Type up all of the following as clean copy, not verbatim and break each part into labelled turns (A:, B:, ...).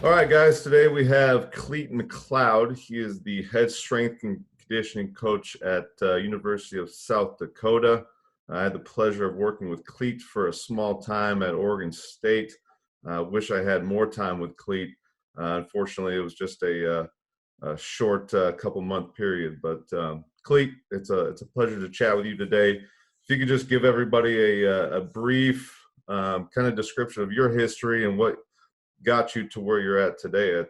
A: All right, guys, today we have Clete McLeod. He is the head strength and conditioning coach at University of South Dakota. I had the pleasure of working with Clete for a small time at Oregon State. Wish I had more time with Clete. Unfortunately, it was just a short couple-month period. But Clete, it's a pleasure to chat with you today. If you could just give everybody a brief kind of description of your history and what got you to where you're at today at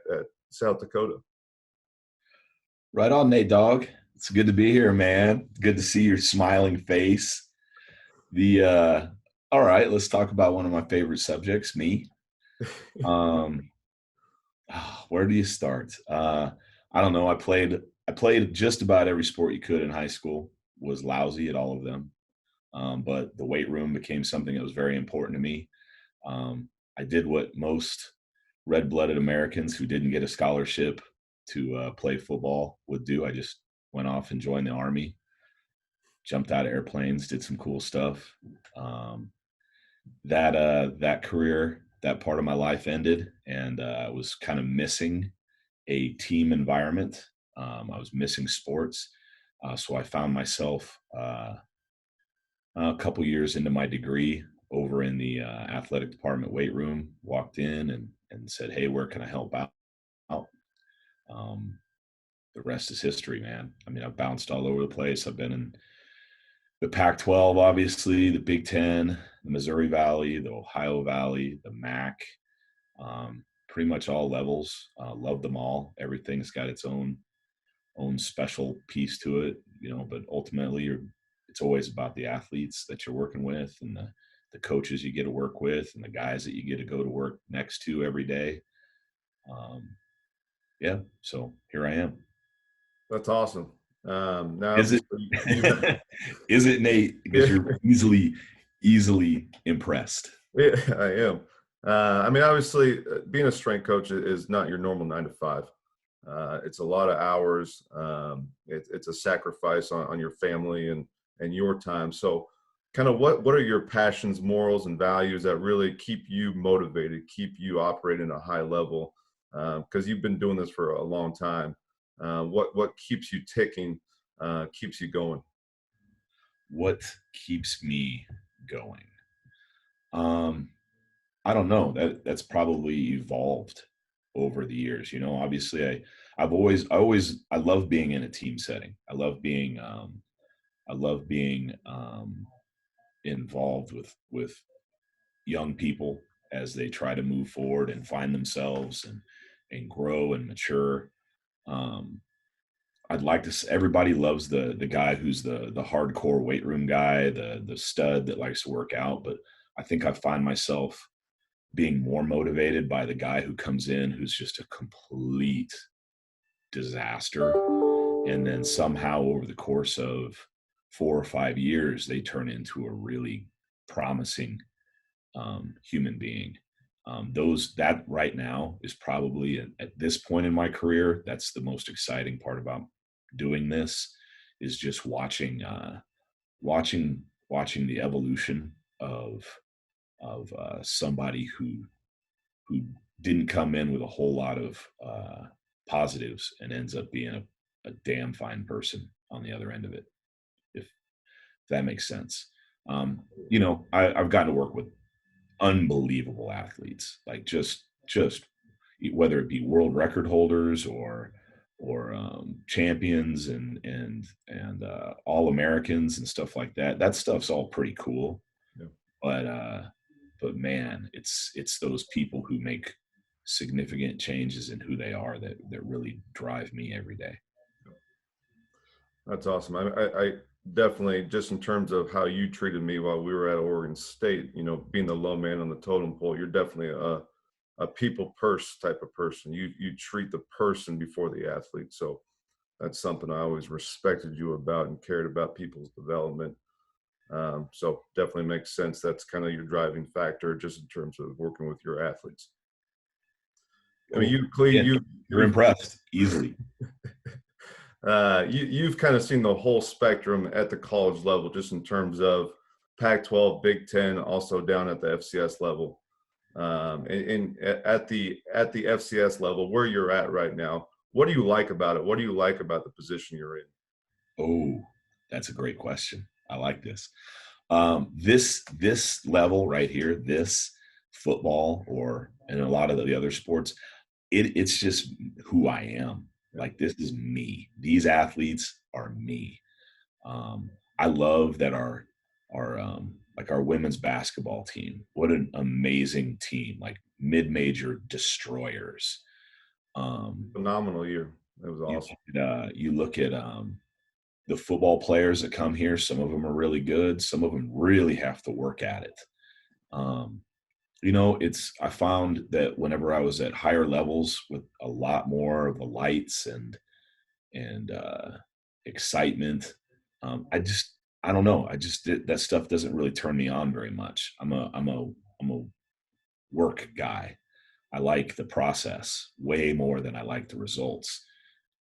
A: South Dakota.
B: Right on, Nate Dog. It's good to be here, man. Good to see your smiling face. All right, let's talk about one of my favorite subjects, me. Where do you start? I don't know. I played just about every sport you could in high school. Was lousy at all of them. But the weight room became something that was very important to me. I did what most red-blooded Americans who didn't get a scholarship to play football would do. I just went off and joined the Army, jumped out of airplanes, did some cool stuff. That career, that part of my life ended, and I was kind of missing a team environment. I was missing sports. So I found myself a couple years into my degree over in the athletic department weight room, walked in and said, "Hey, where can I help out?" The rest is history, man. I mean, I've bounced all over the place. I've been in the Pac-12, obviously, the Big Ten, the Missouri Valley, the Ohio Valley, the MAC, pretty much all levels. Love them all. Everything's got its own special piece to it, but ultimately it's always about the athletes that you're working with and the coaches you get to work with and the guys that you get to go to work next to every day. So here I am.
A: That's awesome. Now
B: is it Nate? Because you're easily impressed.
A: Yeah, I am. I mean, obviously, being a strength coach is not your normal 9 to 5. It's a lot of hours. It's a sacrifice on your family and your time. So kind of what are your passions, morals, and values that really keep you motivated, keep you operating at a high level? Because you've been doing this for a long time. What keeps you ticking, keeps you going?
B: What keeps me going? I don't know. That's probably evolved over the years. Obviously I love being in a team setting. I love being involved with young people as they try to move forward and find themselves and grow and mature. I'd like to. Everybody loves the guy who's the hardcore weight room guy, the stud that likes to work out. But I think I find myself being more motivated by the guy who comes in who's just a complete disaster, and then somehow over the course of 4 or 5 years they turn into a really promising human being. That right now is probably at this point in my career, that's the most exciting part about doing this, is just watching the evolution of somebody who didn't come in with a whole lot of positives and ends up being a damn fine person on the other end of it, if that makes sense. I've gotten to work with unbelievable athletes, like just whether it be world record holders or champions and all Americans and stuff like that. That stuff's all pretty cool. Yeah. But man, it's those people who make significant changes in who they are that really drive me every day.
A: That's awesome. I definitely, just in terms of how you treated me while we were at Oregon State, being the low man on the totem pole, you're definitely a people purse type of person. You treat the person before the athlete. So that's something I always respected you about and cared about people's development. So definitely makes sense. That's kind of your driving factor just in terms of working with your athletes. I mean,
B: you're impressed easily.
A: You've kind of seen the whole spectrum at the college level, just in terms of Pac-12, Big Ten, also down at the FCS level. at the FCS level where you're at right now, what do you like about it? What do you like about the position you're in?
B: Oh, that's a great question. I like this. This level right here, this football or and a lot of the other sports, it's just who I am. Like this is me. These athletes are me. I love that our like our women's basketball team. What an amazing team! Like mid-major destroyers. Um,
A: Phenomenal year. It was awesome.
B: you look at the football players that come here. Some of them are really good. Some of them really have to work at it. Um, I found that whenever I was at higher levels with a lot more of the lights and excitement, I don't know. That stuff doesn't really turn me on very much. I'm a work guy. I like the process way more than I like the results.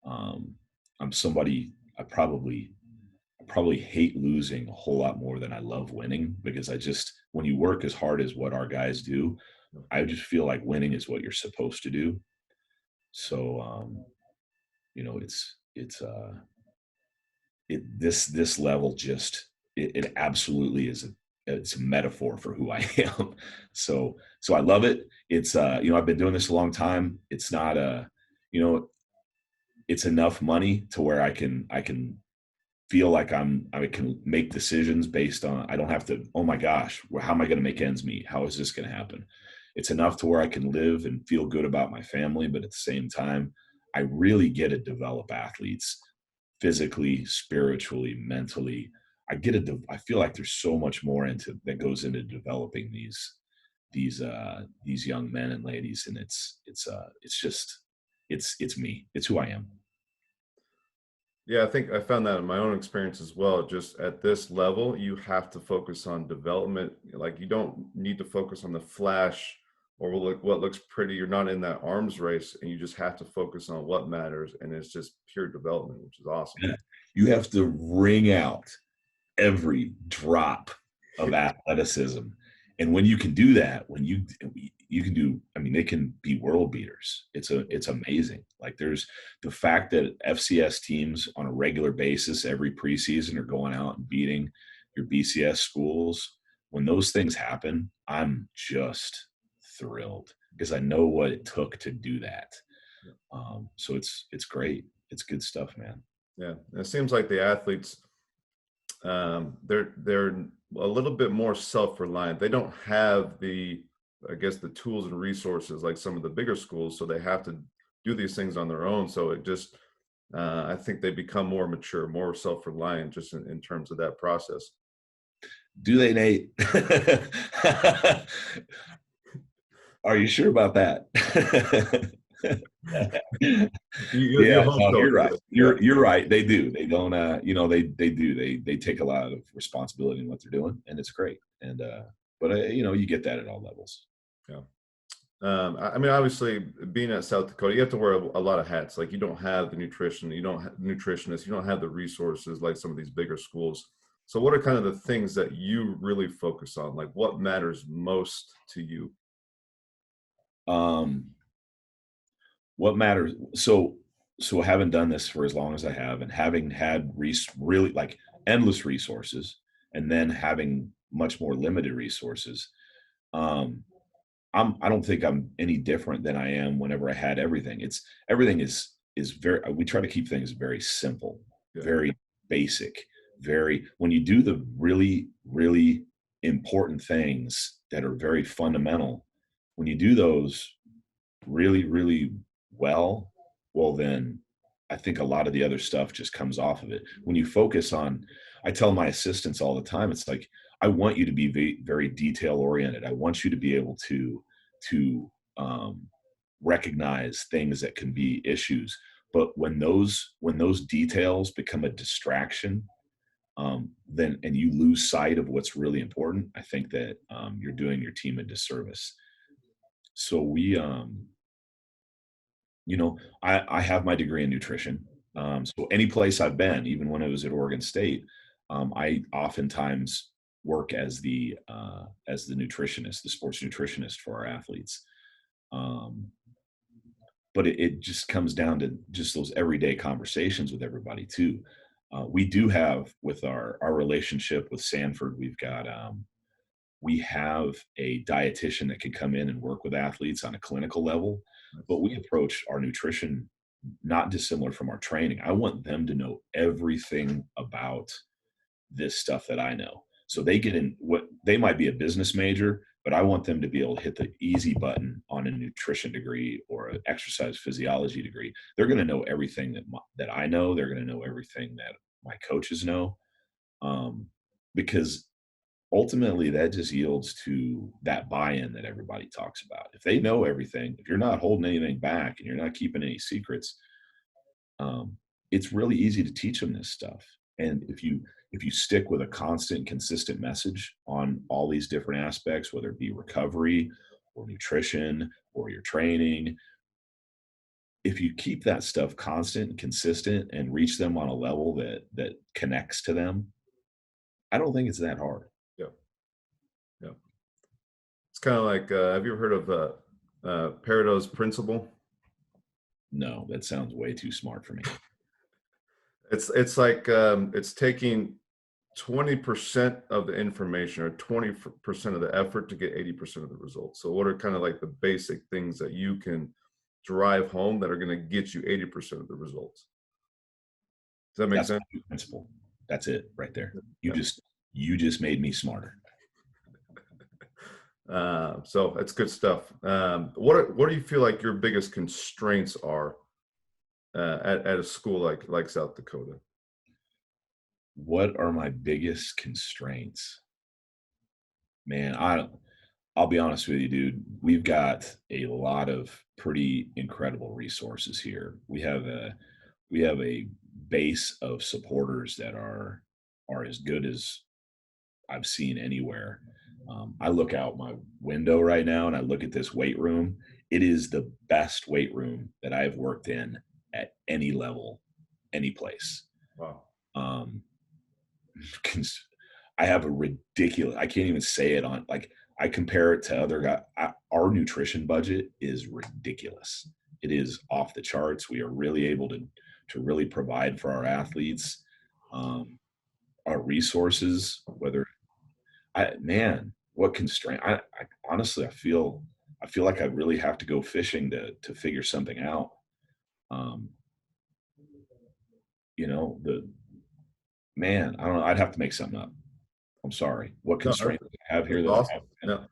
B: Um, I'm somebody I probably hate losing a whole lot more than I love winning because when you work as hard as what our guys do, I just feel like winning is what you're supposed to do. So, this level it absolutely it's a metaphor for who I am. So I love it. It's I've been doing this a long time. It's not you know, it's enough money to where I can feel like I can make decisions based on, I don't have to, oh my gosh, how am I going to make ends meet? How is this going to happen? It's enough to where I can live and feel good about my family. But at the same time, I really get to develop athletes physically, spiritually, mentally. I feel like there's so much more that goes into developing these young men and ladies. And it's me. It's who I am.
A: Yeah, I think I found that in my own experience as well. Just at this level, you have to focus on development. Like you don't need to focus on the flash or what looks pretty. You're not in that arms race, and you just have to focus on what matters, and it's just pure development, which is awesome.
B: Yeah. You have to wring out every drop of athleticism. And when you can do that, when you can do, I mean, they can be world beaters. It's amazing. Like there's the fact that FCS teams on a regular basis every preseason are going out and beating your BCS schools. When those things happen, I'm just thrilled because I know what it took to do that. So it's great. It's good stuff, man.
A: Yeah, and it seems like the athletes, they're a little bit more self-reliant. They don't have I guess, the tools and resources like some of the bigger schools, so they have to do these things on their own. So it just, I think they become more mature, more self-reliant, just in terms of that process.
B: Do they, Nate? Are you sure about that?
A: You
B: Yeah,
A: hope
B: no,
A: so.
B: you're right.
A: Yeah.
B: You're right. They do. They don't. They do. They take a lot of responsibility in what they're doing, and it's great. And but you get that at all levels.
A: Yeah. I mean, obviously, being at South Dakota, you have to wear a lot of hats. Like, you don't have the nutrition, you don't have nutritionists, you don't have the resources like some of these bigger schools. So, what are kind of the things that you really focus on? Like, what matters most to you?
B: Um, what matters? So having done this for as long as I have, and having had really like endless resources, and then having much more limited resources, um, I don't think I'm any different than I am whenever I had everything. Everything is very, we try to keep things very simple,
A: Yeah.
B: very basic, when you do the really, really important things that are very fundamental, when you do those really, really well, then I think a lot of the other stuff just comes off of it. When you focus on, I tell my assistants all the time, it's like, I want you to be very, very detail oriented. I want you to be able to recognize things that can be issues. But when those details become a distraction, then and you lose sight of what's really important, I think that you're doing your team a disservice. So I have my degree in nutrition. So any place I've been, even when I was at Oregon State, I oftentimes work as the nutritionist, the sports nutritionist for our athletes. Um, but it just comes down to just those everyday conversations with everybody too. We do have with our relationship with Sanford, we have a dietitian that can come in and work with athletes on a clinical level, but we approach our nutrition not dissimilar from our training. I want them to know everything about this stuff that I know. So they get in what they might be a business major, but I want them to be able to hit the easy button on a nutrition degree or an exercise physiology degree. They're going to know everything that I know. They're going to know everything that my coaches know, because ultimately that just yields to that buy-in that everybody talks about. If they know everything, if you're not holding anything back and you're not keeping any secrets, um, it's really easy to teach them this stuff. And if you stick with a constant, consistent message on all these different aspects, whether it be recovery or nutrition or your training, if you keep that stuff constant and consistent and reach them on a level that connects to them, I don't think it's that hard.
A: Yeah. Yeah. It's kind of like, have you ever heard of Pareto's principle?
B: No, that sounds way too smart for me.
A: It's like it's taking 20% of the information or 20% of the effort to get 80% of the results. So what are kind of like the basic things that you can drive home that are going to get you 80% of the results? Does that make
B: That's
A: sense?
B: my principle. That's it right there.
A: Yeah.
B: You just made me smarter.
A: So that's good stuff. What do you feel like your biggest constraints are at a school like South Dakota?
B: What are my biggest constraints? Man, I'll be honest with you, dude. We've got a lot of pretty incredible resources here. We have a base of supporters that are as good as I've seen anywhere. I look out my window right now and I look at this weight room. It is the best weight room that I've worked in at any level, any place.
A: Wow.
B: Um, I have a ridiculous, I can't even say it on, like, I compare it to other guys. Our nutrition budget is ridiculous. It is off the charts. We are really able to really provide for our athletes, our resources, whether what constraint, I honestly, I feel like I really have to go fishing to figure something out. Um, the man, I don't know. I'd have to make something up. I'm sorry. What
A: No,
B: constraints I have here
A: that's
B: that I
A: awesome.
B: have?
A: Yeah.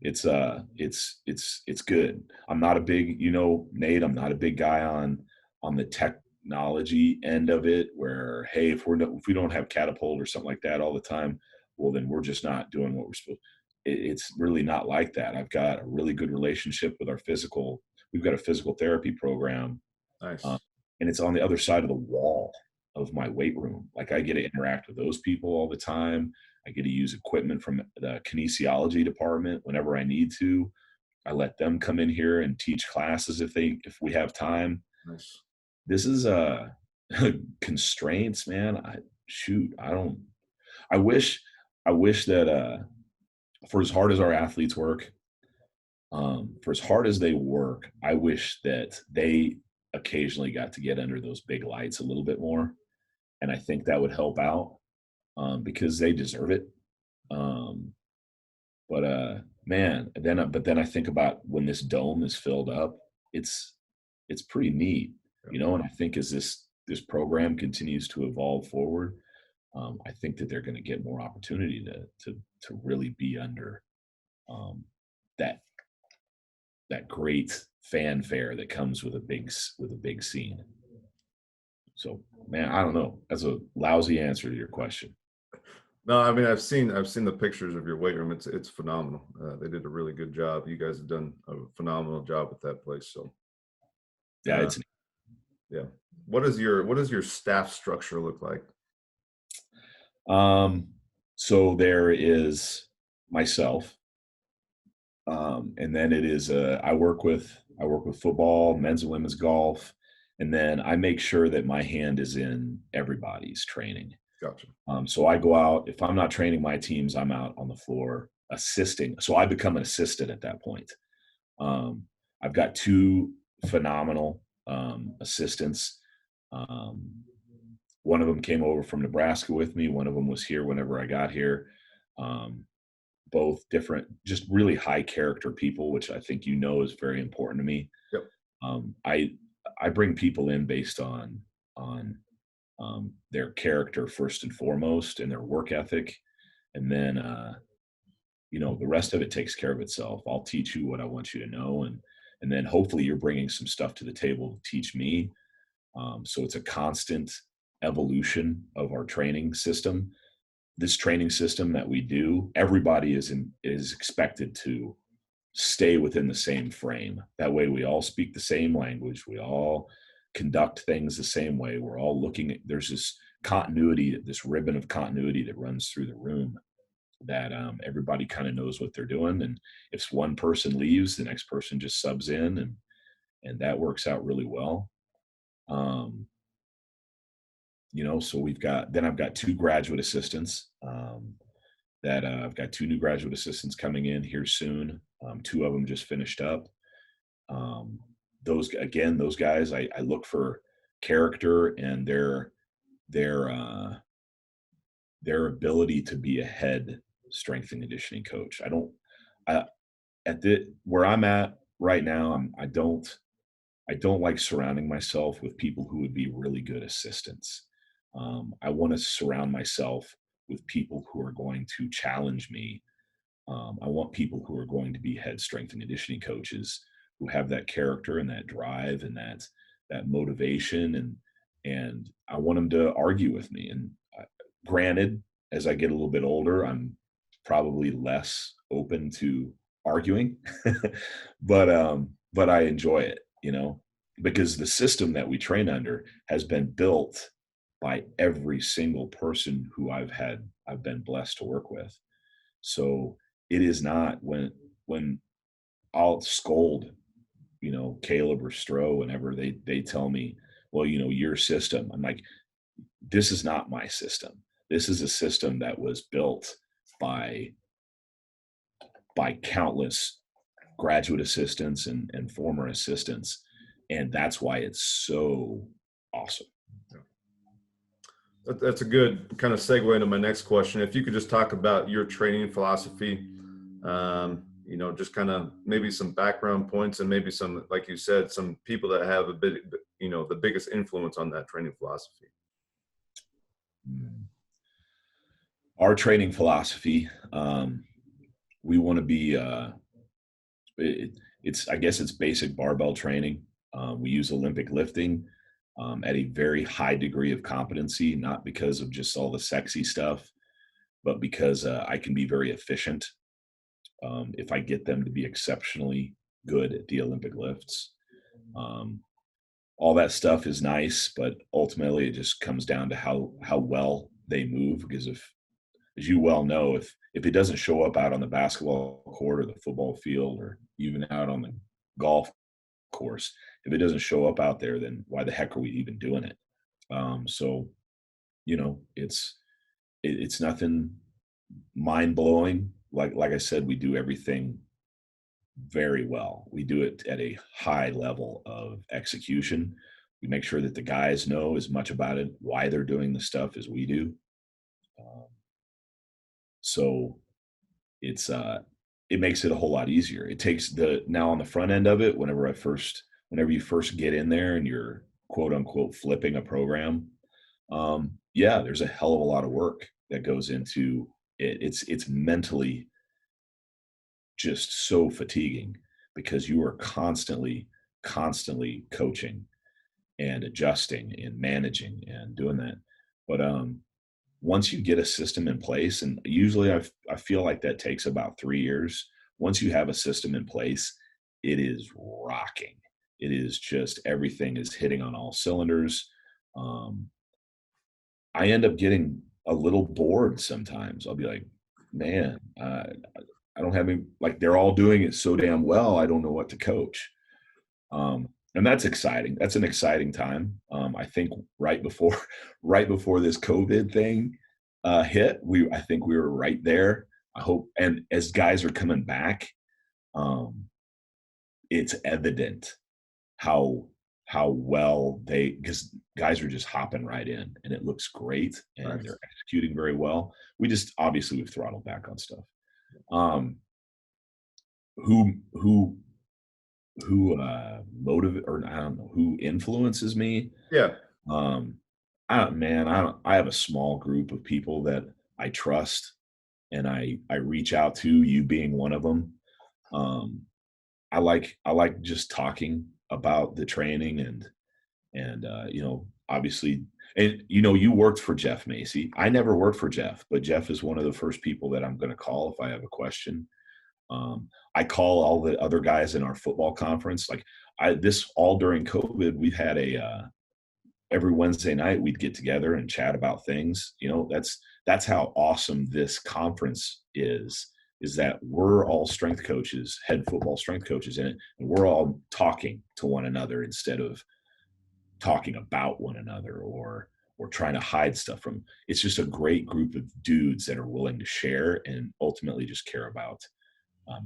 B: It's good. I'm not a big, Nate, I'm not a big guy on the technology end of it where, hey, if we don't have catapult or something like that all the time, well, then we're just not doing what we're supposed. It's really not like that. I've got a really good relationship with we've got a physical therapy program,
A: Nice.
B: and it's on the other side of the wall of my weight room. Like, I get to interact with those people all the time. I get to use equipment from the kinesiology department whenever I need to. I let them come in here and teach classes if we have time.
A: Nice.
B: This is constraints, man. I wish that for as hard as our athletes work, for as hard as they work, I wish that they occasionally got to get under those big lights a little bit more. And I think that would help out, because they deserve it. Um, but then I think about when this dome is filled up, it's pretty neat, and I think as this program continues to evolve forward, I think that they're going to get more opportunity to really be under, that great fanfare that comes with a big scene. So, man, I don't know. That's a lousy answer to your question.
A: No, I mean, I've seen the pictures of your weight room. It's phenomenal. They did a really good job. You guys have done a phenomenal job with that place. So
B: Yeah,
A: uh, yeah. What does your staff structure look like?
B: so there is myself, and then it is I work with football, men's and women's golf, and then I make sure that my hand is in everybody's training.
A: Gotcha.
B: So I go out, if I'm not training my teams, I'm out on the floor assisting. So I become an assistant at that point. Um, I've got two phenomenal assistants. Um, One of them came over from Nebraska with me. One of them was here whenever I got here. Um, Both different, just really high character people, which I think is very important to me.
A: Yep.
B: Um, I I bring people in based on their character first and foremost, and their work ethic, and then the rest of it takes care of itself. I'll teach you what I want you to know, and then hopefully you're bringing some stuff to the table to teach me. So it's a constant evolution of our training system. This training system that we do, everybody is expected to stay within the same frame. That way we all speak the same language. We all conduct things the same way. We're all looking at, there's this continuity, this ribbon of continuity that runs through the room, that everybody kind of knows what they're doing. And if one person leaves, the next person just subs in, and that works out really well. Um, so I've got two graduate assistants, that I've got two new graduate assistants coming in here soon. Two of them just finished up. Um, those guys, I look for character and their their ability to be a head strength and conditioning coach. I at the where I'm at right now, I don't like surrounding myself with people who would be really good assistants. I want to surround myself with people who are going to challenge me. I want people who are going to be head strength and conditioning coaches, who have that character and that drive and that motivation, and I want them to argue with me. And granted, as I get a little bit older, I'm probably less open to arguing, but I enjoy it, because the system that we train under has been built by every single person who I've been blessed to work with. So it is not when I'll scold, Caleb or Stroh whenever they tell me, well, your system. I'm like, this is not my system. This is a system that was built by countless graduate assistants and former assistants. And that's why it's so awesome.
A: That's a good kind of segue into my next question. If you could just talk about your training philosophy, just kind of maybe some background points and maybe some, like you said, some people that have a bit, the biggest influence on that training philosophy.
B: Our training philosophy, we want to be, I guess it's basic barbell training. We use Olympic lifting at a very high degree of competency, not because of just all the sexy stuff, but because I can be very efficient if I get them to be exceptionally good at the Olympic lifts. All that stuff is nice, but ultimately it just comes down to how well they move. Because as you well know, if it doesn't show up out on the basketball court or the football field or even out on the golf course, if it doesn't show up out there, then why the heck are we even doing it? So it's nothing mind blowing. Like I said, we do everything very well. We do it at a high level of execution. We make sure that the guys know as much about it, why they're doing the stuff, as we do. So it's it makes it a whole lot easier. It takes now on the front end of it, whenever you first get in there and you're quote unquote flipping a program, yeah, there's a hell of a lot of work that goes into it. It's mentally just so fatiguing because you are constantly coaching and adjusting and managing and doing that. But once you get a system in place, and usually I feel like that takes about 3 years. Once you have a system in place, it is rocking. It is just, everything is hitting on all cylinders. I end up getting a little bored sometimes. I'll be like, man, I don't have any, like, they're all doing it so damn well. I don't know what to coach. And that's exciting. That's an exciting time. I think right before right before this COVID thing hit, I think we were right there. I hope, and as guys are coming back, um, it's evident how well because guys are just hopping right in, and it looks great, and
A: Nice.
B: they're executing very well. We just obviously we've throttled back on stuff. Um, who motivate, or I don't know, who influences me.
A: Yeah.
B: um I have a small group of people that I trust, and I reach out to, you being one of them. um I like just talking about the training, and obviously, and you worked for Jeff Macy. I never worked for Jeff, but Jeff is one of the first people that I'm going to call if I have a question. I call all the other guys in our football conference. Like, this all during COVID, we've had every Wednesday night we'd get together and chat about things. That's how awesome this conference is that we're all strength coaches, head football strength coaches in it, and we're all talking to one another instead of talking about one another, or trying to hide stuff from. It's just a great group of dudes that are willing to share and ultimately just care about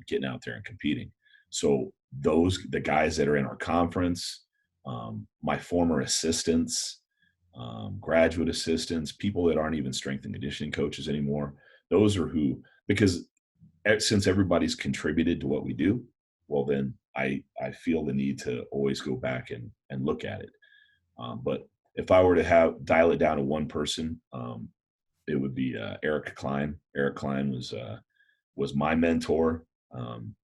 B: getting out there and competing. So the guys that are in our conference, my former assistants, graduate assistants, people that aren't even strength and conditioning coaches anymore, those are who, because since everybody's contributed to what we do, well, then I feel the need to always go back and look at it. But if I were to dial it down to one person, it would be Eric Klein. Eric Klein was my mentor. Um,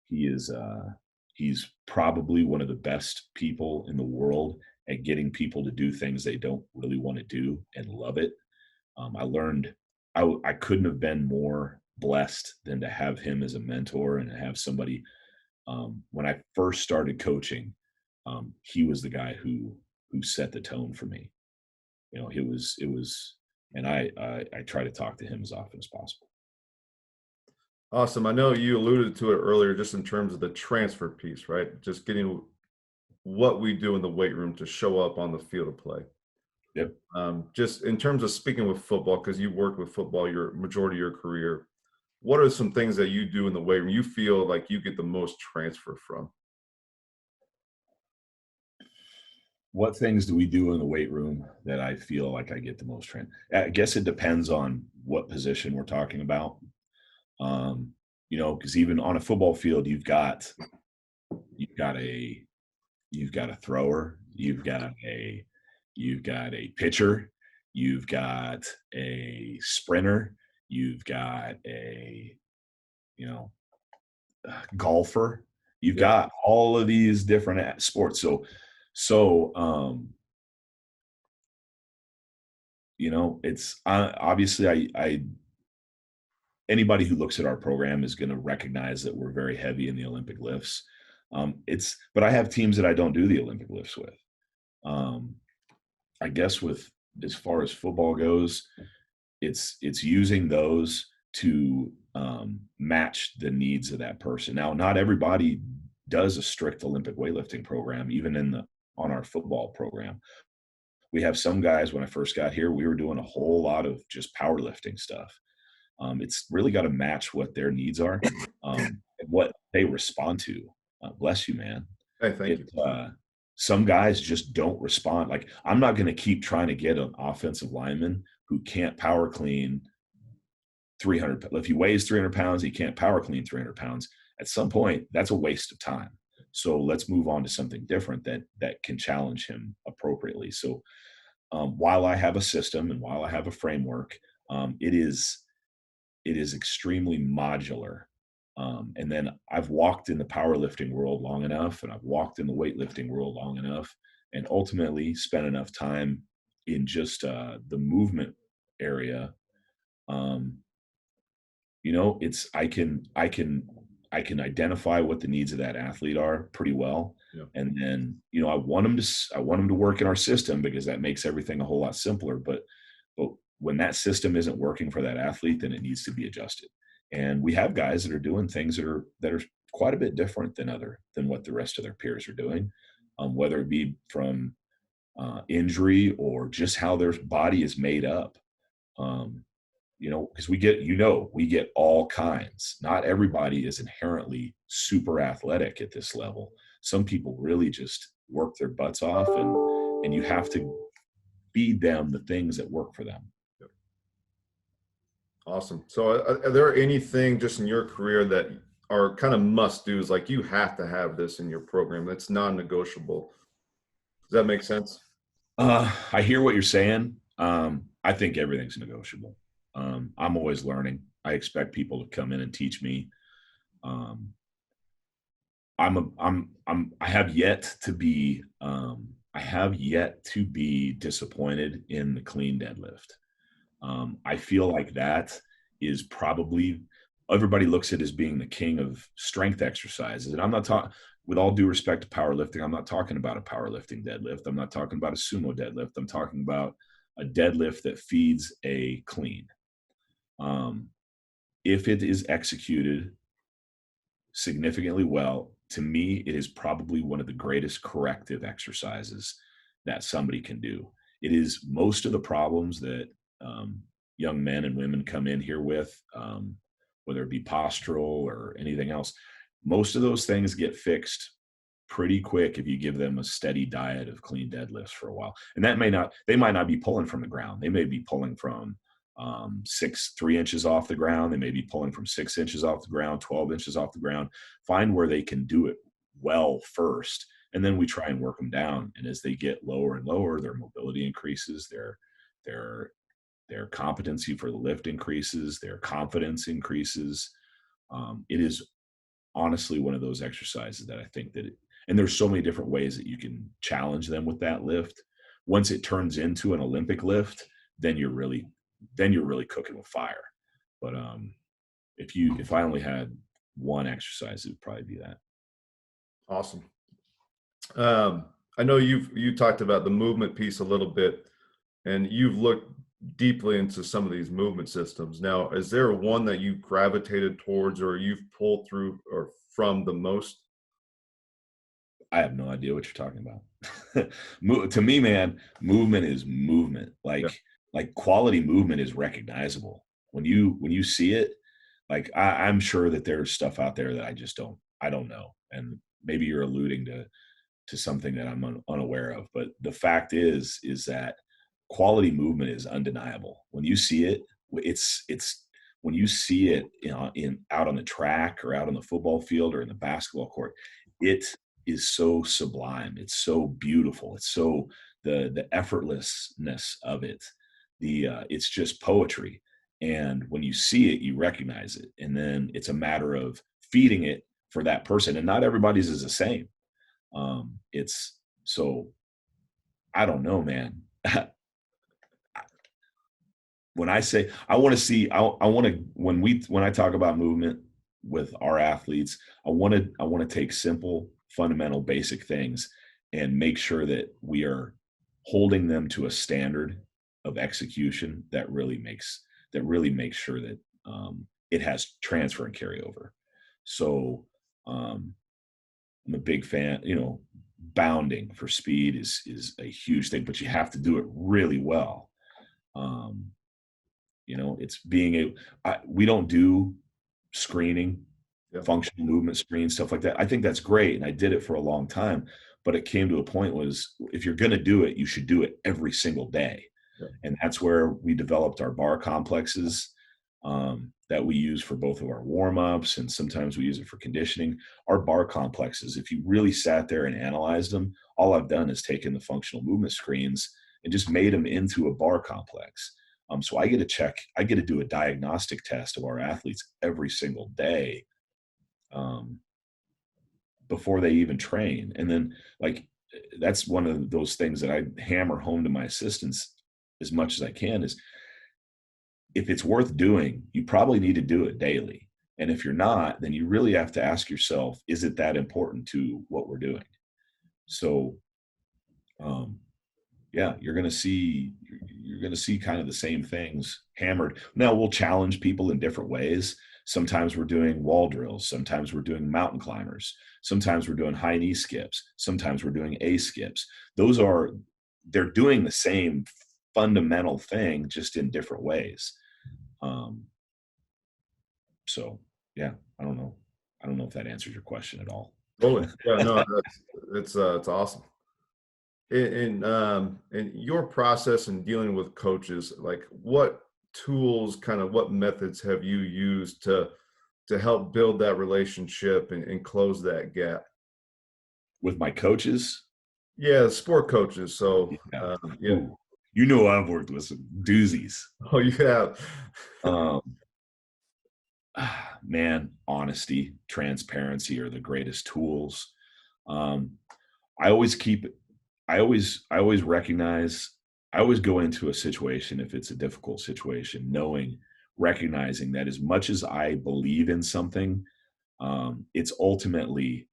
B: he's probably one of the best people in the world at getting people to do things they don't really want to do and love it. I learned I couldn't have been more blessed than to have him as a mentor, and to have somebody. When I first started coaching, he was the guy who set the tone for me. It was, and I try to talk to him as often as possible.
A: Awesome. I know you alluded to it earlier, just in terms of the transfer piece, right? Just getting what we do in the weight room to show up on the field of play.
B: Yep.
A: Just in terms of speaking with football, because you worked with football your majority of your career, what are some things that you do in the weight room you feel like you get the most transfer from?
B: What things do we do in the weight room that I feel like I get the most I guess it depends on what position we're talking about. Because even on a football field, you've got a thrower, you've got a pitcher, you've got a sprinter, you've got a you know golfer, you've
A: Yeah.
B: got all of these different sports. So it's obviously I anybody who looks at our program is going to recognize that we're very heavy in the Olympic lifts. But I have teams that I don't do the Olympic lifts with. Um, I guess with as far as football goes, it's using those to match the needs of that person. Now, not everybody does a strict Olympic weightlifting program, even on our football program. We have some guys. When I first got here, we were doing a whole lot of just powerlifting stuff. It's really got to match what their needs are, and what they respond to. Bless you, man.
A: Hey, thank you.
B: Some guys just don't respond. Like, I'm not going to keep trying to get an offensive lineman who can't power clean 300. If he weighs 300 pounds, he can't power clean 300 pounds. At some point, that's a waste of time. So let's move on to something different that can challenge him appropriately. So while I have a system and while I have a framework, it is extremely modular. And then I've walked in the powerlifting world long enough, and I've walked in the weightlifting world long enough, and ultimately spent enough time in just the movement area. Um, it's I can identify what the needs of that athlete are pretty well.
A: Yeah.
B: And then I want them to work in our system, because that makes everything a whole lot simpler. But when that system isn't working for that athlete, then it needs to be adjusted. And we have guys that are doing things that are quite a bit different than what the rest of their peers are doing. whether it be from injury or just how their body is made up. Because we get all kinds. Not everybody is inherently super athletic at this level. Some people really just work their butts off, and you have to feed them the things that work for them.
A: Awesome. So are there anything just in your career that are kind of must do's, like you have to have this in your program, that's non-negotiable? Does that make sense?
B: I hear what you're saying. I think everything's negotiable. I'm always learning. I expect people to come in and teach me. I have yet to be disappointed in the clean deadlift. I feel like that is probably, everybody looks at it as being the king of strength exercises. And I'm not talking, with all due respect to powerlifting, I'm not talking about a powerlifting deadlift. I'm not talking about a sumo deadlift. I'm talking about a deadlift that feeds a clean. If it is executed significantly well, to me, it is probably one of the greatest corrective exercises that somebody can do. It is most of the problems that young men and women come in here with, whether it be postural or anything else. Most of those things get fixed pretty quick if you give them a steady diet of clean deadlifts for a while. And they might not be pulling from the ground. They may be pulling from 3 inches off the ground. They may be pulling from 6 inches off the ground, 12 inches off the ground. Find where they can do it well first, and then we try and work them down. And as they get lower and lower, their mobility increases, their competency for the lift increases, their confidence increases. It is honestly one of those exercises that I think that and there's so many different ways that you can challenge them with that lift. Once it turns into an Olympic lift, then you're really cooking with fire. But if I only had one exercise, it would probably be that.
A: Awesome. I know you talked about the movement piece a little bit, and you've looked deeply into some of these movement systems. Now, is there one that you gravitated towards or you've pulled through or from the most?
B: I have no idea what you're talking about. To me, man, movement is movement. Like quality movement is recognizable when you see it. Like I'm sure that there's stuff out there that I don't know, and maybe you're alluding to something that I'm unaware of. But the fact is that quality movement is undeniable. When you see it, it's when you see it out on the track or out on the football field or in the basketball court, it is so sublime. It's so beautiful. It's so the effortlessness of it. It's just poetry. And when you see it, you recognize it. And then it's a matter of feeding it for that person. And not everybody's is the same. It's so, I don't know, man. When I say I want to see, I want to when I talk about movement with our athletes, I want to take simple, fundamental, basic things and make sure that we are holding them to a standard of execution that really makes sure that it has transfer and carryover. So I'm a big fan. Bounding for speed is a huge thing, but you have to do it really well. It's being we don't do screening, functional movement screen, stuff like that. I think that's great. And I did it for a long time, but it came to a point was if you're going to do it, you should do it every single day. Yeah. And that's where we developed our bar complexes that we use for both of our warm-ups. And sometimes we use it for conditioning. Our bar complexes, if you really sat there and analyzed them, all I've done is taken the functional movement screens and just made them into a bar complex. So I get to do a diagnostic test of our athletes every single day before they even train. And then that's one of those things that I hammer home to my assistants as much as I can is if it's worth doing, you probably need to do it daily. And if you're not, then you really have to ask yourself, is it that important to what we're doing? So, yeah, you're going to see kind of the same things hammered. Now we'll challenge people in different ways. Sometimes we're doing wall drills. Sometimes we're doing mountain climbers. Sometimes we're doing high knee skips. Sometimes we're doing A skips. They're doing the same fundamental thing, just in different ways. Um, so yeah, I don't know. I don't know if that answers your question at all.
A: Totally. Yeah, no, it's awesome. In your process in dealing with coaches, like what tools, kind of what methods have you used to help build that relationship and close that gap?
B: With my coaches,
A: Yeah, sport coaches. So
B: yeah.
A: yeah.
B: Ooh, you know, I've worked with some doozies.
A: Oh, you have.
B: Um, Man, honesty, transparency are the greatest tools. Um, I always keep, I always recognize, I always go into a situation, if it's a difficult situation, recognizing that as much as I believe in something, it's ultimately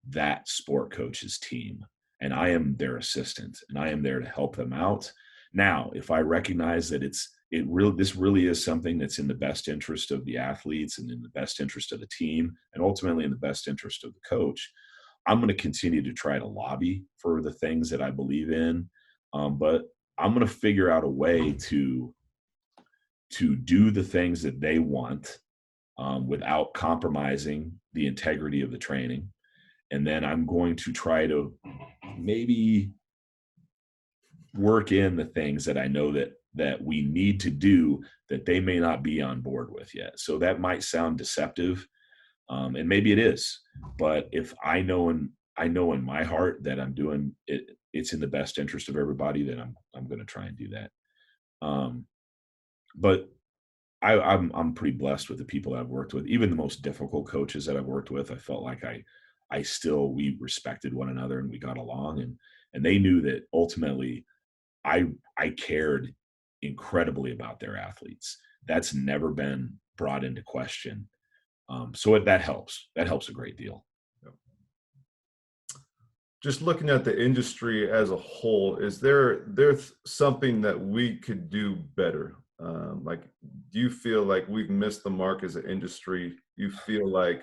B: that sport coach's team. And I am their assistant and I am there to help them out. Now, if I recognize that this really is something that's in the best interest of the athletes and in the best interest of the team and ultimately in the best interest of the coach, I'm going to continue to try to lobby for the things that I believe in. But I'm going to figure out a way to do the things that they want, without compromising the integrity of the training. And then I'm going to try to maybe work in the things that I know that we need to do that they may not be on board with yet. So that might sound deceptive, and maybe it is. But if I know in my heart that I'm doing it, it's in the best interest of everybody, then I'm going to try and do that. But I'm pretty blessed with the people I've worked with. Even the most difficult coaches that I've worked with, I felt like we respected one another and we got along, and they knew that ultimately I cared incredibly about their athletes. That's never been brought into question. So that helps. That helps a great deal.
A: Just looking at the industry as a whole, is there's something that we could do better? Like, do you feel like we've missed the mark as an industry? You feel like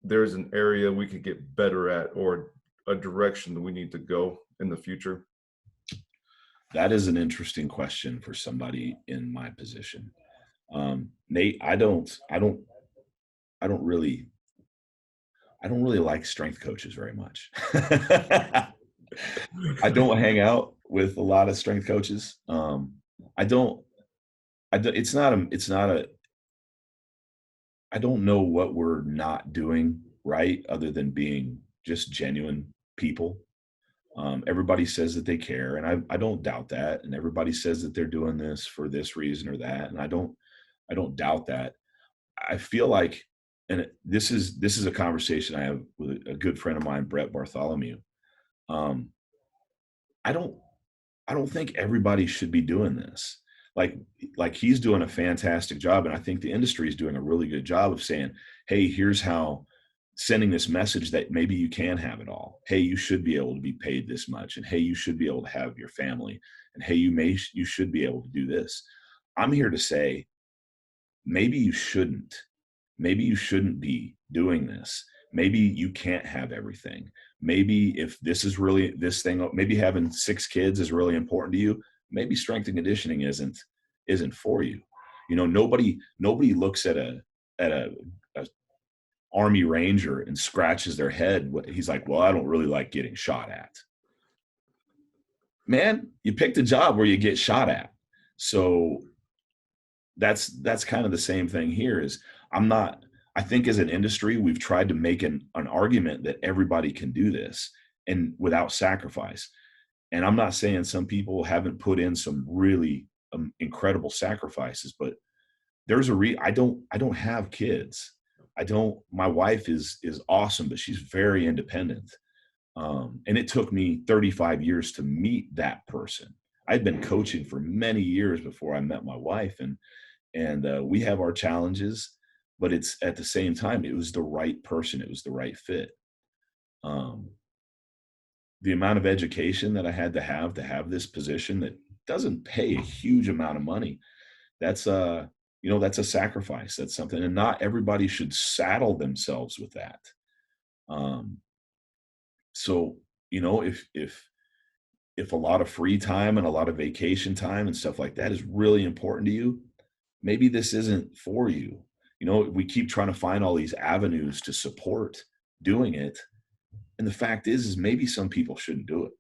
A: there's an area we could get better at, or a direction that we need to go in the future?
B: That is an interesting question for somebody in my position. Nate, I don't really, I don't really like strength coaches very much. I don't hang out with a lot of strength coaches. I don't, it's not a, I don't know what we're not doing right other than being just genuine people. Everybody says that they care, and I don't doubt that. And everybody says that they're doing this for this reason or that, and I don't doubt that. I feel like, and this is a conversation I have with a good friend of mine, Brett Bartholomew. Um, I don't I don't think everybody should be doing this. Like like he's doing a fantastic job, and I think the industry is doing a really good job of saying, "Hey, here's how." Sending this message that maybe you can have it all. Hey, you should be able to be paid this much, and hey, you should be able to have your family, and hey, you should be able to do this. I'm here to say maybe you shouldn't. Maybe you shouldn't be doing this. Maybe you can't have everything. Maybe if this is really this thing, maybe having 6 kids is really important to you. Maybe strength and conditioning isn't for you. You know, nobody looks at a Army Ranger and scratches their head. He's like, well, I don't really like getting shot at. Man, you picked a job where you get shot at. So that's kind of the same thing here. Is I'm not, I think as an industry, we've tried to make an argument that everybody can do this and without sacrifice. And I'm not saying some people haven't put in some really incredible sacrifices, but there's I don't have kids. My wife is awesome, but she's very independent. And it took me 35 years to meet that person. I'd been coaching for many years before I met my wife, and we have our challenges, but it's at the same time, it was the right person. It was the right fit. Um, the amount of education that I had to have this position that doesn't pay a huge amount of money. That's that's a sacrifice. That's something, and not everybody should saddle themselves with that. Um, so, if a lot of free time and a lot of vacation time and stuff like that is really important to you, maybe this isn't for you. We keep trying to find all these avenues to support doing it. And the fact is maybe some people shouldn't do it.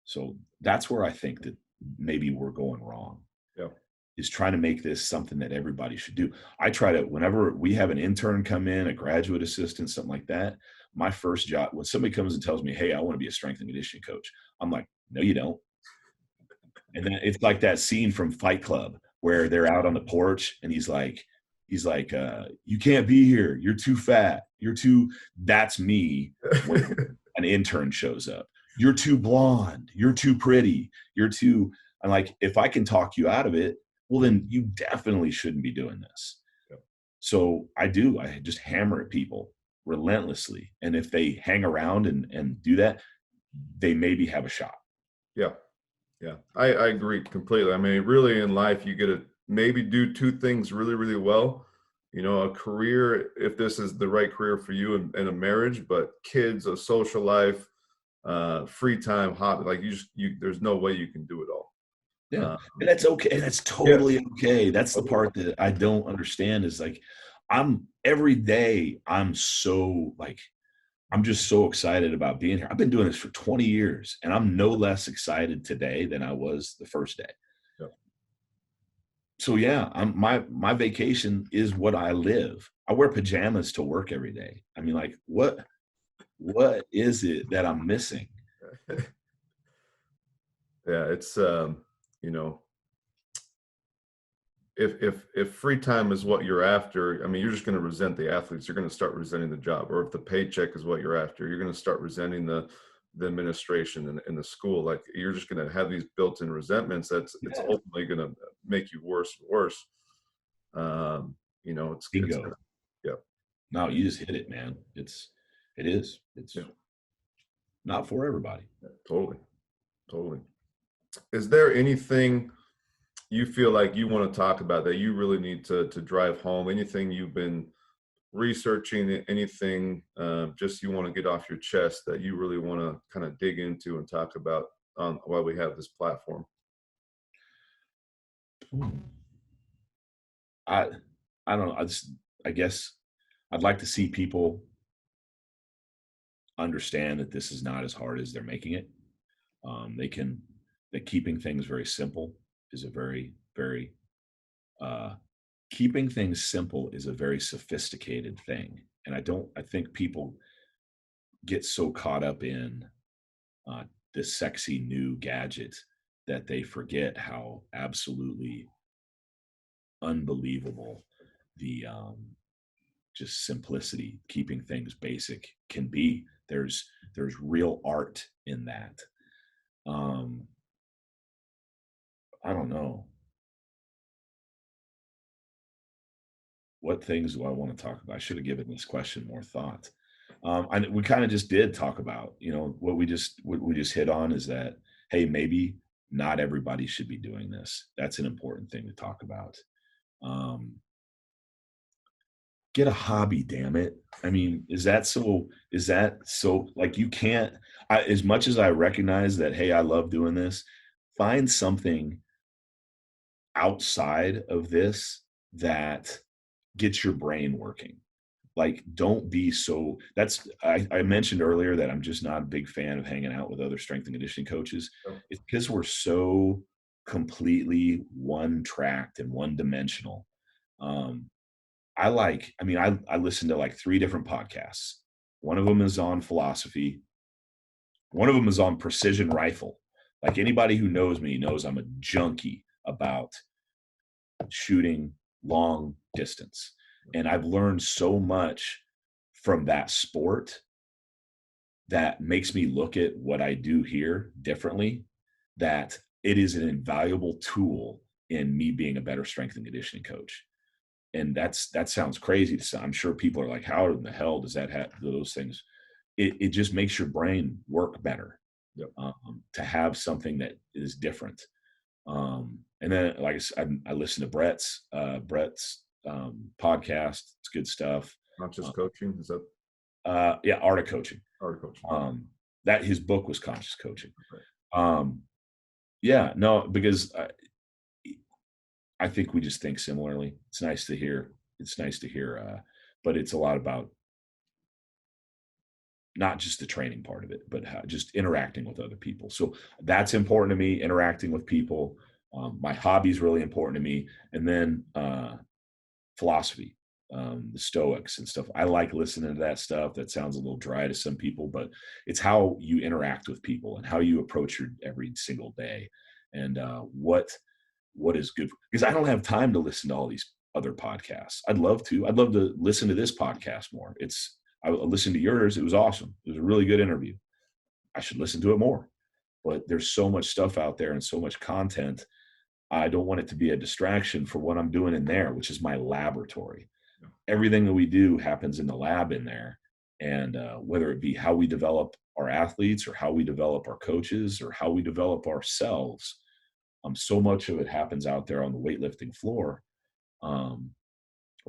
B: So that's where I think that maybe we're going wrong.
A: Yeah.
B: Is trying to make this something that everybody should do. I try to, whenever we have an intern come in, a graduate assistant, something like that, my first job, when somebody comes and tells me, hey, I want to be a strength and conditioning coach, I'm like, no, you don't. And then it's like that scene from Fight Club where they're out on the porch and he's like, you can't be here. You're too fat. That's me when an intern shows up. You're too blonde. You're too pretty. I'm like, if I can talk you out of it, well, then you definitely shouldn't be doing this.
A: Yep.
B: So I just hammer at people relentlessly. And if they hang around and do that, they maybe have a shot.
A: Yeah. Yeah. I agree completely. I mean, really in life, you get to maybe do two things really, really well. A career, if this is the right career for you, and a marriage, but kids, a social life, free time, hobby, like there's no way you can do it all.
B: Yeah. And that's okay. That's totally okay. That's the part that I don't understand is like, every day I'm just so excited about being here. I've been doing this for 20 years and I'm no less excited today than I was the first day.
A: Yep.
B: So yeah, my vacation is what I live. I wear pajamas to work every day. I mean, like what is it that I'm missing?
A: Yeah, it's if free time is what you're after, I mean, you're just going to resent the athletes. You're going to start resenting the job. Or if the paycheck is what you're after, you're going to start resenting the administration and the school. Like you're just going to have these built-in resentments. It's ultimately going to make you worse and worse. It's
B: Bingo.
A: Yeah.
B: No, you just hit it, man. It is. It's not for everybody.
A: Yeah, totally. Is there anything you feel like you want to talk about that you really need to drive home? Anything you've been researching, anything just you want to get off your chest that you really want to kind of dig into and talk about while we have this platform?
B: I don't know. I guess I'd like to see people understand that this is not as hard as they're making it. That keeping things very simple is a very, very keeping things simple is a very sophisticated thing. And I think people get so caught up in this sexy new gadget that they forget how absolutely unbelievable the just simplicity, keeping things basic can be. There's real art in that. I don't know. What things do I want to talk about? I should have given this question more thought. We kind of just did talk about, what we just hit on is that, hey, maybe not everybody should be doing this. That's an important thing to talk about. Get a hobby, damn it. I mean, is that so like you can't, as much as I recognize that, hey, I love doing this, find something outside of this that gets your brain working. Like, don't be so, I mentioned earlier that I'm just not a big fan of hanging out with other strength and conditioning coaches. It's because we're so completely one-tracked and one-dimensional. I listen to like 3 different podcasts. One of them is on philosophy. One of them is on precision rifle. Like anybody who knows me knows I'm a junkie about shooting long distance. And I've learned so much from that sport that makes me look at what I do here differently, that it is an invaluable tool in me being a better strength and conditioning coach. And that sounds crazy. I'm sure people are like, how in the hell does that have those things? It just makes your brain work better.
A: Yep.
B: To have something that is different. And then, like I listen to Brett's podcast. It's good stuff.
A: Conscious coaching, is that
B: Yeah, Art of Coaching.
A: art of coaching?
B: That his book was Conscious Coaching.
A: Right.
B: Yeah, no, because I think we just think similarly. It's nice to hear. It's nice to hear, but it's a lot about not just the training part of it, but just interacting with other people. So that's important to me, interacting with people. My hobby is really important to me. And then philosophy, the Stoics and stuff. I like listening to that stuff. That sounds a little dry to some people, but it's how you interact with people and how you approach your every single day, and what is good. Because I don't have time to listen to all these other podcasts. I'd love to. I'd love to listen to this podcast more. I listened to yours. It was awesome. It was a really good interview. I should listen to it more. But there's so much stuff out there and so much content. I don't want it to be a distraction for what I'm doing in there, which is my laboratory. Everything that we do happens in the lab in there. And whether it be how we develop our athletes or how we develop our coaches or how we develop ourselves, so much of it happens out there on the weightlifting floor, or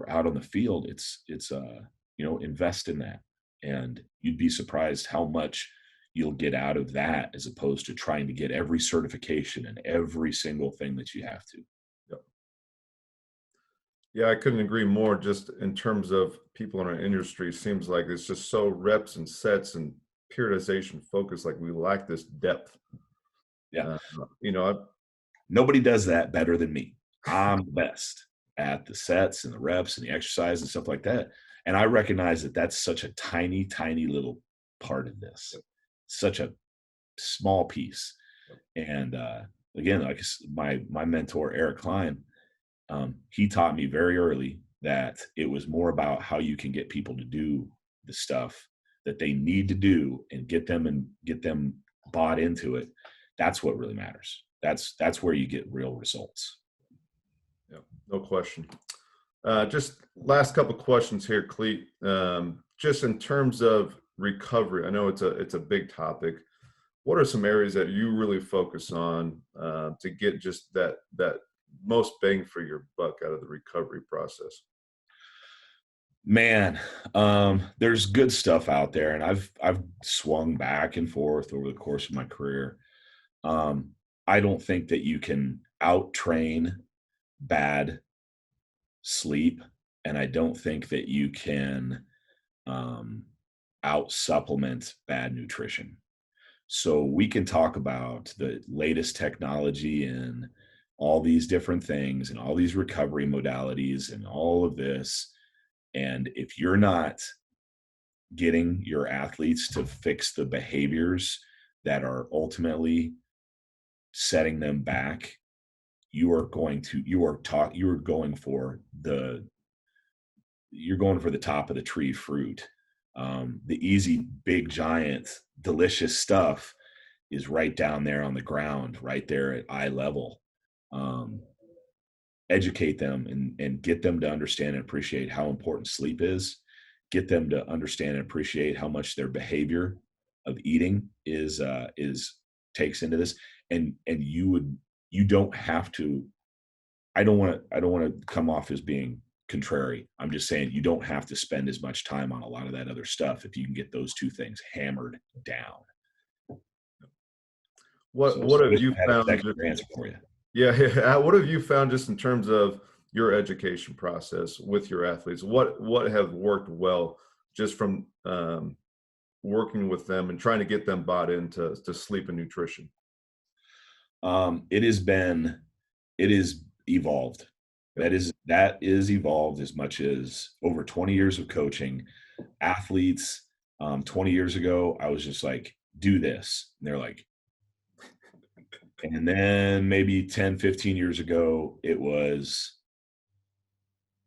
B: out on the field. It's invest in that, and you'd be surprised how much you'll get out of that as opposed to trying to get every certification and every single thing that you have to.
A: Yep. Yeah, I couldn't agree more. Just in terms of people in our industry, seems like it's just so reps and sets and periodization focused. Like we lack this depth.
B: Yeah.
A: I
B: Nobody does that better than me. I'm the best at the sets and the reps and the exercise and stuff like that. And I recognize that that's such a tiny, tiny little part of this, such a small piece. And again, like my mentor, Eric Klein, he taught me very early that it was more about how you can get people to do the stuff that they need to do and get them bought into it. That's what really matters. That's where you get real results.
A: Yeah, no question. Just last couple questions here, Clete. Just in terms of recovery, I know it's a big topic. What are some areas that you really focus on to get just that most bang for your buck out of the recovery process?
B: Man, there's good stuff out there, and I've swung back and forth over the course of my career. I don't think that you can out train bad sleep, and I don't think that you can out supplement bad nutrition. So we can talk about the latest technology and all these different things and all these recovery modalities and all of this. And if you're not getting your athletes to fix the behaviors that are ultimately setting them back, you're going for the top of the tree fruit. The easy, big, giant, delicious stuff is right down there on the ground, right there at eye level. Educate them and get them to understand and appreciate how important sleep is. Get them to understand and appreciate how much their behavior of eating is takes into this. And you don't have to. I don't want to come off as being contrary. I'm just saying you don't have to spend as much time on a lot of that other stuff if you can get those two things hammered down.
A: What have you found?
B: Answer for you.
A: Yeah. What have you found just in terms of your education process with your athletes? What have worked well just from working with them and trying to get them bought into sleep and nutrition?
B: It is evolved. That is evolved as much as over 20 years of coaching athletes. 20 years ago, I was just like, do this. And they're like, and then maybe 10, 15 years ago, it was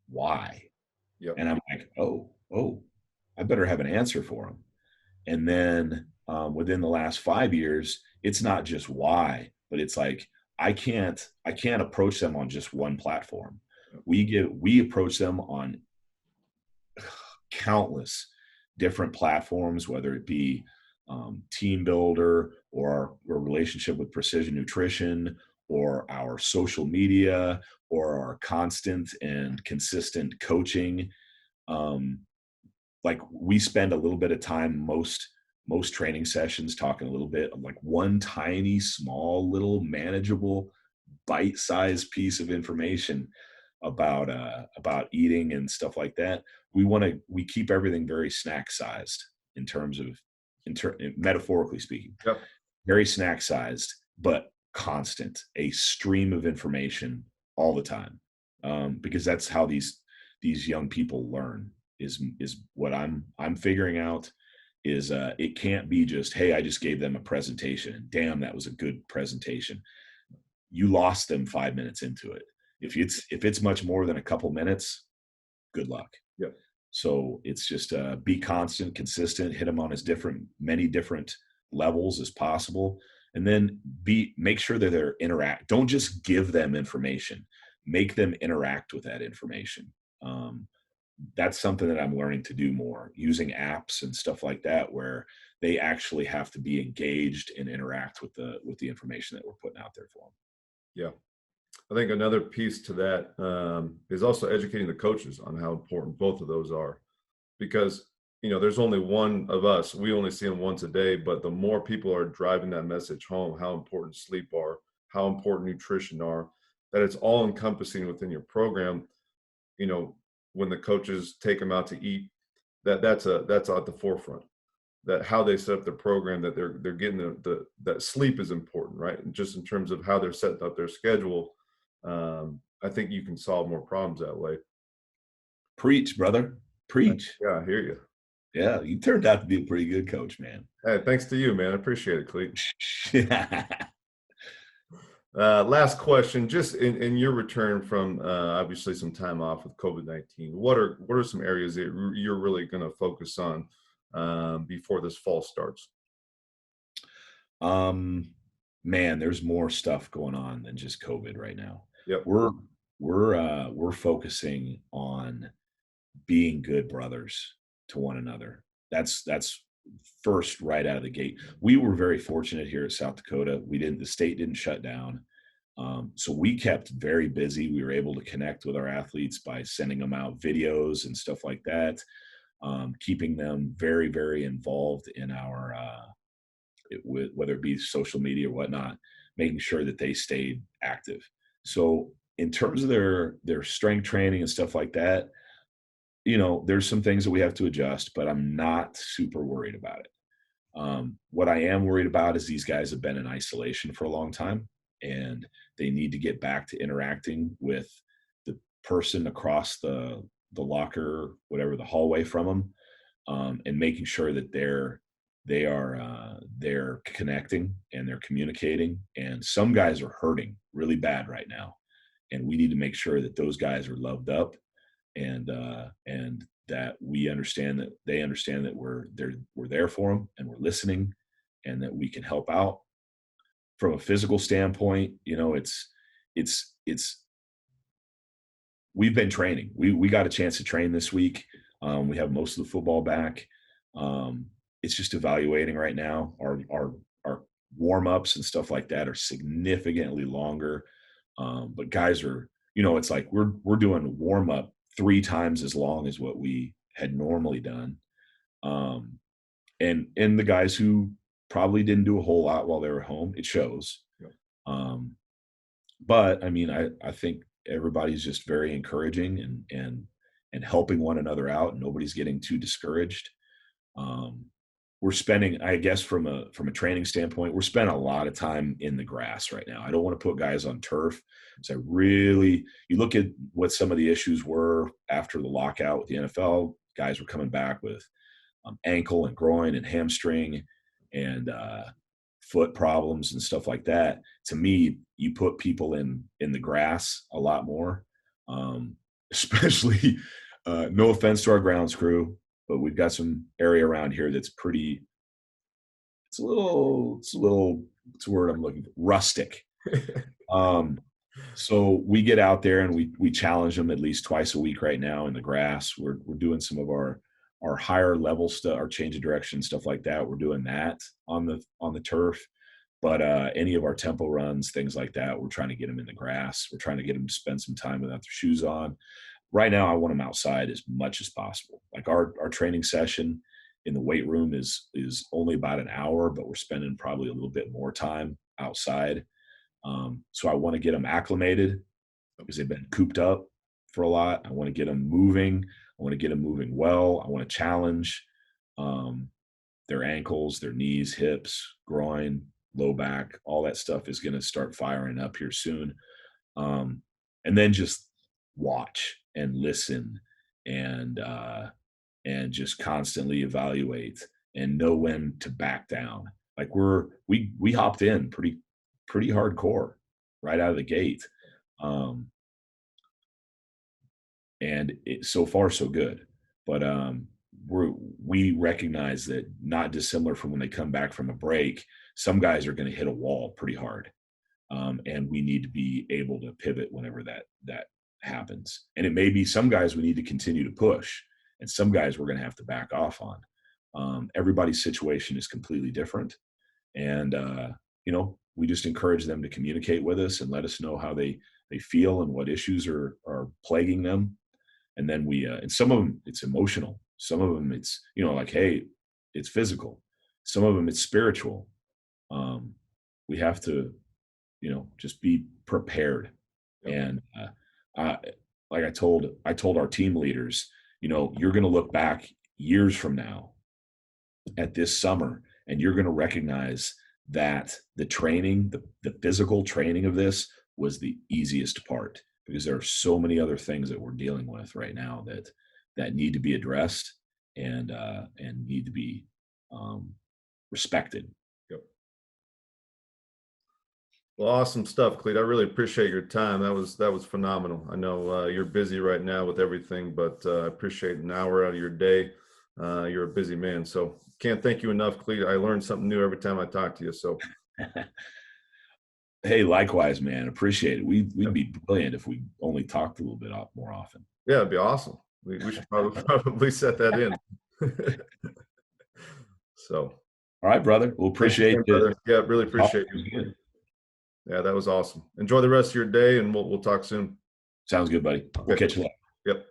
B: why?
A: Yep.
B: And I'm like, oh, I better have an answer for them. And then within the last 5 years, it's not just why, but it's like, I can't approach them on just one platform. We approach them on countless different platforms, whether it be Team Builder or our relationship with Precision Nutrition or our social media or our constant and consistent coaching. Um, like we spend a little bit of time most training sessions talking a little bit of like one tiny small little manageable bite-sized piece of information about eating and stuff like that. We keep everything very snack sized in terms of metaphorically speaking,
A: Yep.
B: very snack sized, but constant, a stream of information all the time. Because that's how these young people learn is what I'm figuring out is it can't be just, hey, I just gave them a presentation and damn, that was a good presentation. You lost them 5 minutes into it. If it's much more than a couple minutes, good luck.
A: Yep.
B: So it's just be constant, consistent, hit them on as many different levels as possible, and then make sure that they're interact. Don't just give them information, make them interact with that information. That's something that I'm learning to do more, using apps and stuff like that, where they actually have to be engaged and interact with the information that we're putting out there for them.
A: Yeah. I think another piece to that is also educating the coaches on how important both of those are, because there's only one of us. We only see them once a day, but the more people are driving that message home, how important sleep are, how important nutrition are, that it's all encompassing within your program. When the coaches take them out to eat, that's at the forefront. That how they set up their program, that they're getting that sleep is important, right? And just in terms of how they're setting up their schedule, I think you can solve more problems that way.
B: Preach, brother. Preach.
A: Yeah, I hear you.
B: Yeah, you turned out to be a pretty good coach, man.
A: Hey, thanks to you, man. I appreciate it, Clete. Last question, just in your return from obviously some time off with COVID-19, what are some areas that you're really going to focus on before this fall starts?
B: Man, there's more stuff going on than just COVID right now.
A: Yep.
B: We're focusing on being good brothers to one another. That's first right out of the gate. We were very fortunate here at South Dakota. The state didn't shut down. So we kept very busy. We were able to connect with our athletes by sending them out videos and stuff like that, keeping them very, very involved in our, whether it be social media or whatnot, making sure that they stayed active. So in terms of their strength training and stuff like that, there's some things that we have to adjust, but I'm not super worried about it. What I am worried about is these guys have been in isolation for a long time, and they need to get back to interacting with the person across the locker, whatever, the hallway from them, and making sure that they're connecting and they're communicating. And some guys are hurting really bad right now, and we need to make sure that those guys are loved up, and that we understand that they understand that we're there for them and we're listening, and that we can help out. From a physical standpoint, it's we've been training. We got a chance to train this week. We have most of the football back. It's just evaluating right now. Our warm-ups and stuff like that are significantly longer. But guys are, it's like we're doing warm-up 3 times as long as what we had normally done. And the guys who probably didn't do a whole lot while they were home, it shows.
A: Yeah.
B: But I mean, I think everybody's just very encouraging and helping one another out. Nobody's getting too discouraged. We're spending, I guess, from a training standpoint, we're spending a lot of time in the grass right now. I don't want to put guys on turf. So you look at what some of the issues were after the lockout with the NFL. Guys were coming back with ankle and groin and hamstring and foot problems and stuff like that. To me, you put people in the grass a lot more, especially no offense to our grounds crew, but we've got some area around here that's pretty, it's a little, what's the word I'm looking for? Rustic. So we get out there and we challenge them at least twice a week right now in the grass. We're doing some of our higher level stuff, our change of direction, stuff like that. We're doing that on the turf. But any of our tempo runs, things like that, we're trying to get them in the grass. We're trying to get them to spend some time without their shoes on. Right now, I want them outside as much as possible. Like our training session in the weight room is only about an hour, but we're spending probably a little bit more time outside. So I want to get them acclimated because they've been cooped up for a lot. I want to get them moving. I want to get them moving well. I want to challenge their ankles, their knees, hips, groin, low back. All that stuff is going to start firing up here soon. And then just watch and listen and just constantly evaluate and know when to back down. Like we hopped in pretty hardcore right out of the gate. And so far so good. But we recognize that, not dissimilar from when they come back from a break, some guys are going to hit a wall pretty hard. And we need to be able to pivot whenever that happens. And it may be some guys we need to continue to push, and some guys we're going to have to back off on. Everybody's situation is completely different. And, we just encourage them to communicate with us and let us know how they feel and what issues are plaguing them. And then and some of them, it's emotional. Some of them, it's, like, hey, it's physical. Some of them, it's spiritual. We have to, just be prepared. And like I told our team leaders, you're going to look back years from now at this summer, and you're going to recognize that the training, the physical training of this was the easiest part, because there are so many other things that we're dealing with right now that need to be addressed and need to be respected.
A: Yep. Well, awesome stuff, Clete. I really appreciate your time. That was phenomenal. I know you're busy right now with everything, but I appreciate an hour out of your day. You're a busy man, so can't thank you enough, Clete. I learned something new every time I talk to you. So,
B: hey, likewise, man. Appreciate it. We'd be brilliant if we only talked a little bit more often.
A: Yeah, it'd be awesome. We should probably set that in. So,
B: all right, brother. We'll appreciate it.
A: Brother. Yeah, really appreciate you. Yeah, that was awesome. Enjoy the rest of your day, and we'll talk soon.
B: Sounds good, buddy. We'll catch you later.
A: Yep.